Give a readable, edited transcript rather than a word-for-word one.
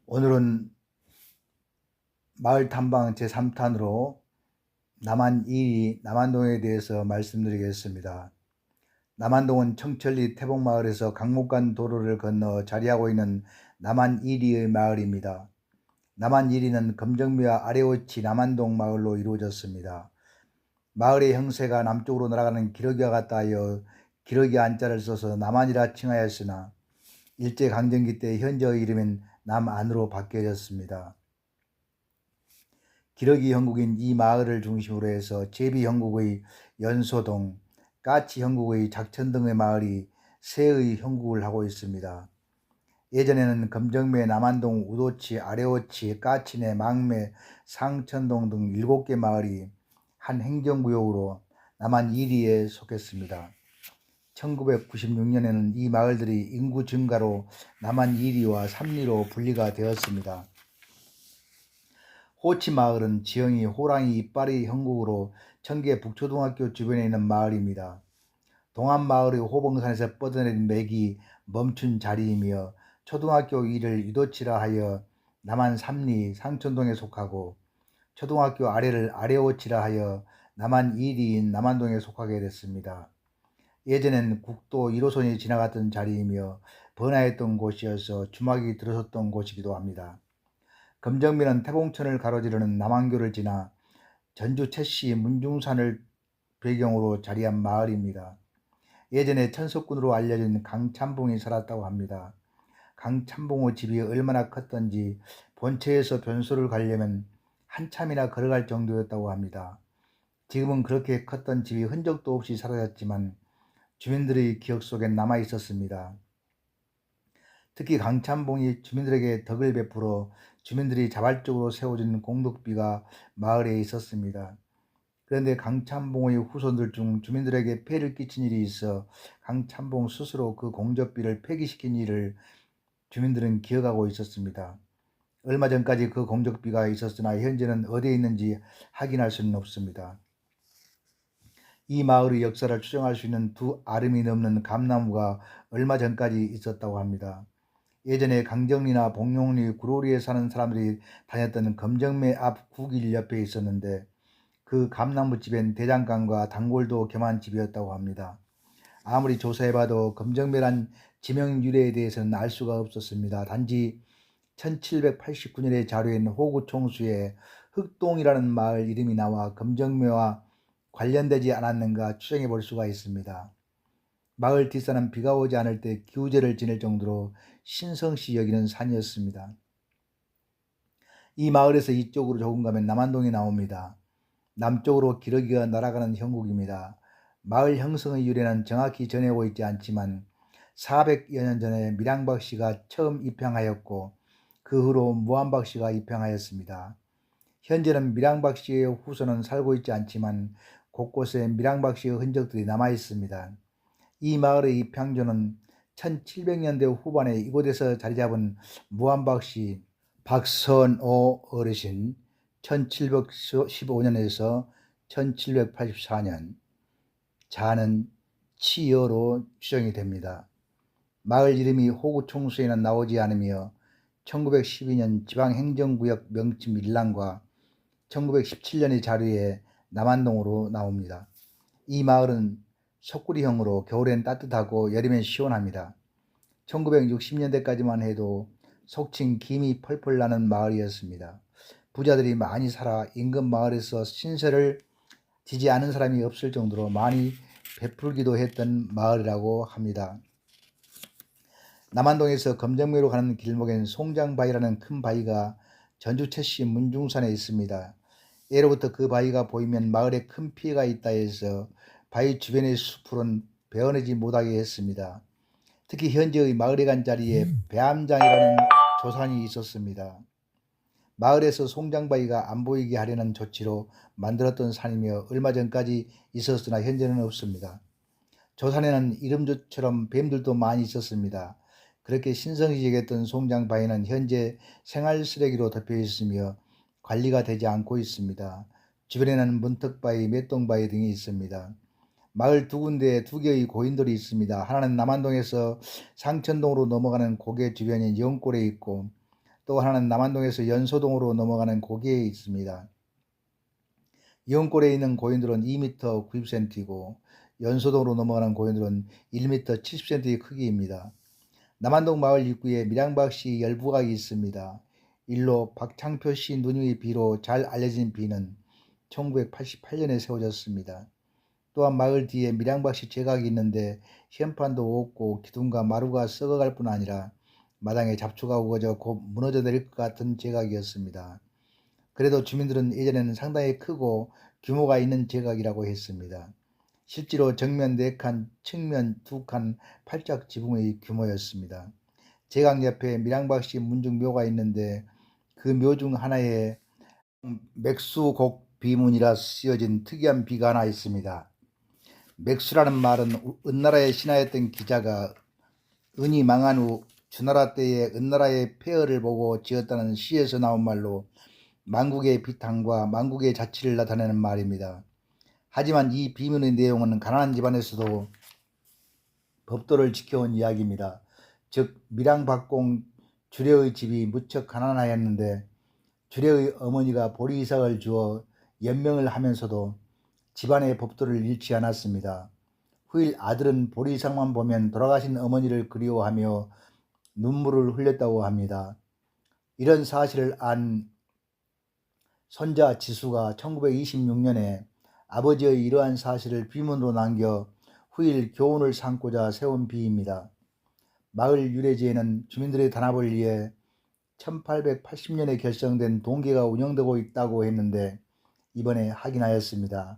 오늘은 마을 탐방 제3탄으로 남한 2리 남한동에 대해서 말씀드리겠습니다. 남한동은 청천리 태복마을에서 강목간 도로를 건너 자리하고 있는 남한 2리의 마을입니다. 남한 1리는 검정미와 아래오치 남한동 마을로 이루어졌습니다. 마을의 형세가 남쪽으로 날아가는 기러기와 같다 하여 기러기 안자를 써서 남한이라 칭하였으나 일제강점기 때 현재의 이름은 남안으로 바뀌어졌습니다. 기러기 형국인 이 마을을 중심으로 해서 제비 형국의 연소동, 까치 형국의 작천 등의 마을이 세의 형국을 하고 있습니다. 예전에는 검정매, 남한동, 우도치, 아래오치, 까치내, 망매, 상천동 등 7개 마을이 한 행정구역으로 남한 1리에 속했습니다. 1996년에는 이 마을들이 인구 증가로 남한 2리와 3리로 분리가 되었습니다. 호치마을은 지형이 호랑이 이빨의 형국으로 청계 북초등학교 주변에 있는 마을입니다. 동안마을의 호봉산에서 뻗어내린 맥이 멈춘 자리이며 초등학교 2를 유도치라 하여 남한 3리 상천동에 속하고 초등학교 아래를 아래오치라 하여 남한 2리인 남한동에 속하게 됐습니다. 예전엔 국도 1호선이 지나갔던 자리이며 번화했던 곳이어서 주막이 들어섰던 곳이기도 합니다. 검정면은 태봉천을 가로지르는 남한교를 지나 전주 채씨 문중산을 배경으로 자리한 마을입니다. 예전에 천석군으로 알려진 강참봉이 살았다고 합니다. 강참봉의 집이 얼마나 컸던지 본처에서 변소를 가려면 한참이나 걸어갈 정도였다고 합니다. 지금은 그렇게 컸던 집이 흔적도 없이 사라졌지만 주민들의 기억 속엔 남아 있었습니다. 특히 강참봉이 주민들에게 덕을 베풀어 주민들이 자발적으로 세워준 공덕비가 마을에 있었습니다. 그런데 강참봉의 후손들 중 주민들에게 폐를 끼친 일이 있어 강참봉 스스로 그 공덕비를 폐기시킨 일을 주민들은 기억하고 있었습니다. 얼마 전까지 그 공덕비가 있었으나 현재는 어디에 있는지 확인할 수는 없습니다. 이 마을의 역사를 추정할 수 있는 두 아름이 넘는 감나무가 얼마 전까지 있었다고 합니다. 예전에 강정리나 봉용리, 구로리에 사는 사람들이 다녔던 검정매 앞 국일 옆에 있었는데 그 감나무집엔 대장간과 단골도 겸한 집이었다고 합니다. 아무리 조사해봐도 검정매란 지명 유래에 대해서는 알 수가 없었습니다. 단지 1789년에 자료인 호구총수에 흑동이라는 마을 이름이 나와 검정매와 관련되지 않았는가 추정해 볼 수가 있습니다. 마을 뒷산은 비가 오지 않을 때 기우제를 지낼 정도로 신성시 여기는 산이었습니다. 이 마을에서 이쪽으로 조금 가면 남한동이 나옵니다. 남쪽으로 기러기가 날아가는 형국입니다. 마을 형성의 유래는 정확히 전해오고 있지 않지만 400여 년 전에 밀양박 씨가 처음 입향하였고 그 후로 무한박 씨가 입향하였습니다. 현재는 밀양박 씨의 후손은 살고 있지 않지만 곳곳에 밀양박 씨의 흔적들이 남아 있습니다. 이 마을의 입향조는 1700년대 후반에 이곳에서 자리잡은 무한박 씨, 박선오 어르신 1715년에서 1784년, 자는 치여로 추정이 됩니다. 마을 이름이 호구총수에는 나오지 않으며 1912년 지방행정구역 명칭 일랑과 1917년의 자료에 남한동으로 나옵니다. 이 마을은 소쿠리형으로 겨울엔 따뜻하고 여름엔 시원합니다. 1960년대까지만 해도 속칭 김이 펄펄 나는 마을이었습니다. 부자들이 많이 살아 인근 마을에서 신세를 지지 않은 사람이 없을 정도로 많이 베풀기도 했던 마을이라고 합니다. 남한동에서 검정매로 가는 길목엔 송장바위라는 큰 바위가 전주 채씨 문중산에 있습니다. 예로부터 그 바위가 보이면 마을에 큰 피해가 있다 해서 바위 주변의 숲풀은 베어내지 못하게 했습니다. 특히 현재의 마을에 간 자리에 배암장이라는 조산이 있었습니다. 마을에서 송장바위가 안 보이게 하려는 조치로 만들었던 산이며 얼마 전까지 있었으나 현재는 없습니다. 조산에는 이름처럼 뱀들도 많이 있었습니다. 그렇게 신성시 여겼던 송장바위는 현재 생활쓰레기로 덮여 있으며 관리가 되지 않고 있습니다. 주변에는 문턱바위, 맷동바위 등이 있습니다. 마을 두 군데에 두 개의 고인돌이 있습니다. 하나는 남한동에서 상천동으로 넘어가는 고개 주변인 영골에 있고 또 하나는 남안동에서 연소동으로 넘어가는 고개에 있습니다. 이원골에 있는 고인돌은 2m 90cm이고 연소동으로 넘어가는 고인돌은 1m 70cm의 크기입니다. 남안동 마을 입구에 밀양박씨 열부각이 있습니다. 일로 박창표 씨 누님의 비로 잘 알려진 비는 1988년에 세워졌습니다. 또한 마을 뒤에 밀양박씨 제각이 있는데 현판도 없고 기둥과 마루가 썩어갈 뿐 아니라 마당에 잡초가 우거져 곧 무너져 내릴 것 같은 제각이었습니다. 그래도 주민들은 예전에는 상당히 크고 규모가 있는 제각이라고 했습니다. 실제로 정면 4칸, 측면 2칸 팔짝 지붕의 규모였습니다. 제각 옆에 밀양박씨 문중묘가 있는데 그 묘 중 하나에 맥수곡 비문이라 쓰여진 특이한 비가 하나 있습니다. 맥수라는 말은 은나라의 신하였던 기자가 은이 망한 후 주나라 때에 은나라의 폐허를 보고 지었다는 시에서 나온 말로 만국의 비탄과 만국의 자치를 나타내는 말입니다. 하지만 이 비문의 내용은 가난한 집안에서도 법도를 지켜온 이야기입니다. 즉 밀양박공 주례의 집이 무척 가난하였는데 주례의 어머니가 보리이삭을 주어 연명을 하면서도 집안의 법도를 잃지 않았습니다. 후일 아들은 보리이삭만 보면 돌아가신 어머니를 그리워하며 눈물을 흘렸다고 합니다. 이런 사실을 안 손자 지수가 1926년에 아버지의 이러한 사실을 비문으로 남겨 후일 교훈을 삼고자 세운 비입니다. 마을 유래지에는 주민들의 단합을 위해 1880년에 결성된 동계가 운영되고 있다고 했는데 이번에 확인하였습니다.